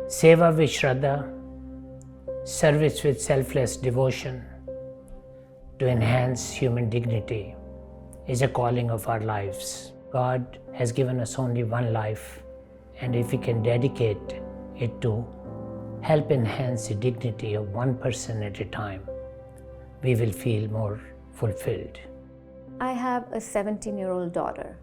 Seva with Shraddha, service with selfless devotion to enhance human dignity is a calling of our lives. God has given us only one life, and if we can dedicate it to help enhance the dignity of one person at a time, we will feel more fulfilled. I have a 17-year-old daughter.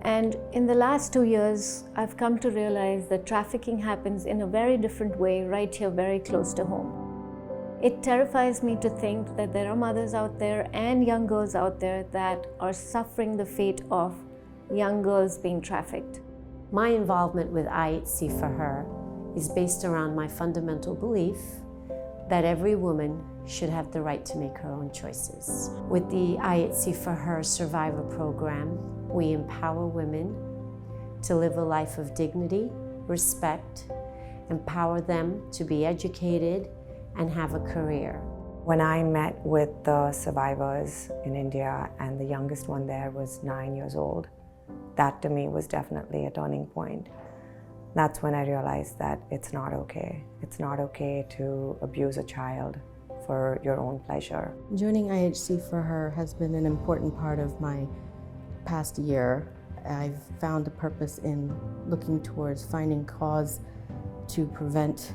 And in the last 2 years, I've come to realize that trafficking happens in a very different way right here, very close to home. It terrifies me to think that there are mothers out there and young girls out there that are suffering the fate of young girls being trafficked. My involvement with IHC for Her is based around my fundamental belief that every woman should have the right to make her own choices. With the IHC for Her Survivor program, we empower women to live a life of dignity, respect, empower them to be educated and have a career. When I met with the survivors in India, and the youngest one there was 9 years old, that to me was definitely a turning point. That's when I realized that it's not okay. It's not okay to abuse a child for your own pleasure. Joining IHC for Her has been an important part of my past year. I've found a purpose in looking towards finding cause to prevent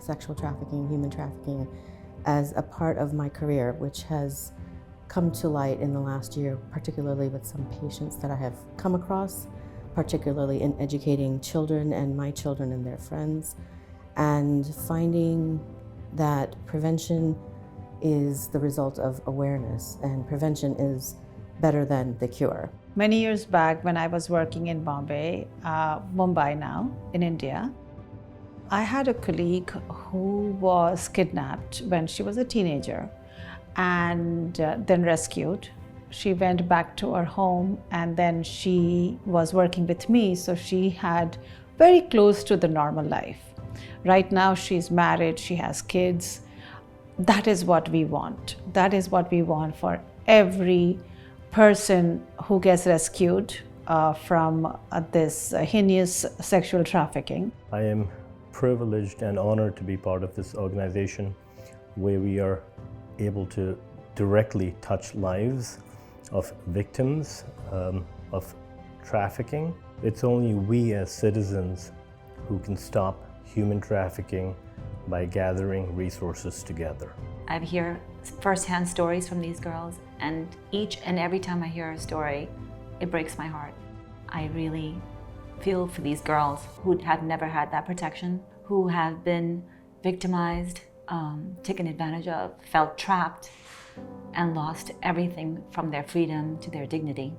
sexual trafficking, human trafficking, as a part of my career, which has come to light in the last year, particularly with some patients that I have come across, particularly in educating children and my children and their friends, and finding that prevention is the result of awareness, and prevention is better than the cure. Many years back, when I was working in Mumbai now, in India, I had a colleague who was kidnapped when she was a teenager and then rescued. She went back to her home, and then she was working with me, so she had very close to the normal life. Right now she's married, she has kids. That is what we want. That is what we want for every person who gets rescued from this heinous sexual trafficking. I am privileged and honored to be part of this organization where we are able to directly touch lives of victims of trafficking. It's only we as citizens who can stop human trafficking by gathering resources together. I hear firsthand stories from these girls, and each and every time I hear a story, it breaks my heart. I really feel for these girls who have never had that protection, who have been victimized, taken advantage of, felt trapped, and lost everything from their freedom to their dignity.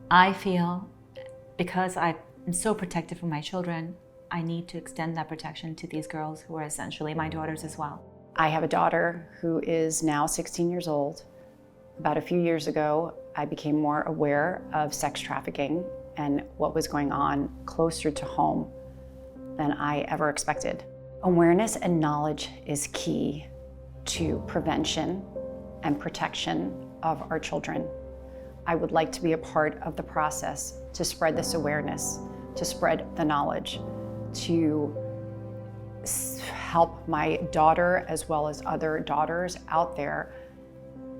I feel, because I'm so protective for my children, I need to extend that protection to these girls who are essentially my daughters as well. I have a daughter who is now 16 years old. About a few years ago, I became more aware of sex trafficking and what was going on closer to home than I ever expected. Awareness and knowledge is key to prevention and protection of our children. I would like to be a part of the process to spread this awareness, to spread the knowledge, to help my daughter as well as other daughters out there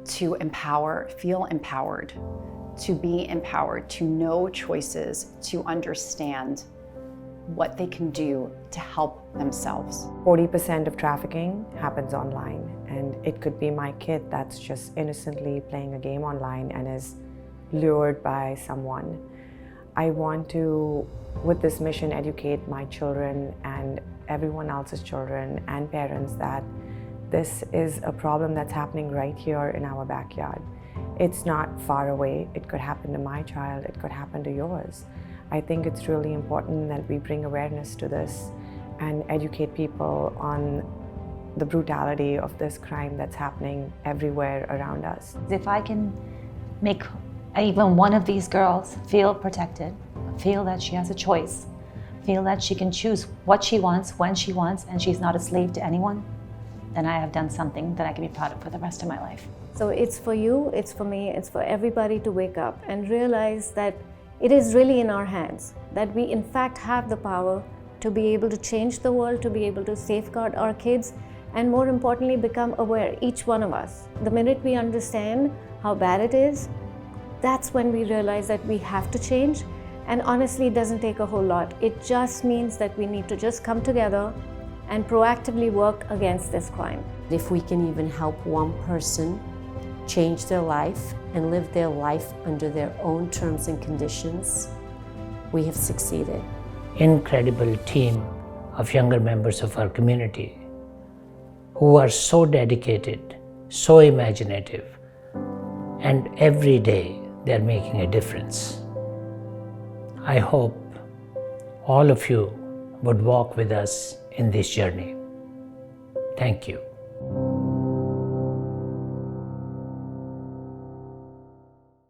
to empower, feel empowered, to be empowered, to know choices, to understand what they can do to help themselves. 40% of trafficking happens online, and it could be my kid that's just innocently playing a game online and is lured by someone. I want to, with this mission, educate my children and everyone else's children and parents that this is a problem that's happening right here in our backyard. It's not far away. It could happen to my child. It could happen to yours. I think it's really important that we bring awareness to this and educate people on the brutality of this crime that's happening everywhere around us. If I can make even one of these girls feel protected, feel that she has a choice, feel that she can choose what she wants, when she wants, and she's not a slave to anyone, then I have done something that I can be proud of for the rest of my life. So it's for you, it's for me, it's for everybody to wake up and realize that it is really in our hands, that we in fact have the power to be able to change the world, to be able to safeguard our kids, and more importantly, become aware, each one of us. The minute we understand how bad it is, that's when we realize that we have to change. And honestly, it doesn't take a whole lot. It just means that we need to just come together and proactively work against this crime. If we can even help one person change their life and live their life under their own terms and conditions, we have succeeded. Incredible team of younger members of our community who are so dedicated, so imaginative, and every day they're making a difference. I hope all of you would walk with us in this journey. Thank you.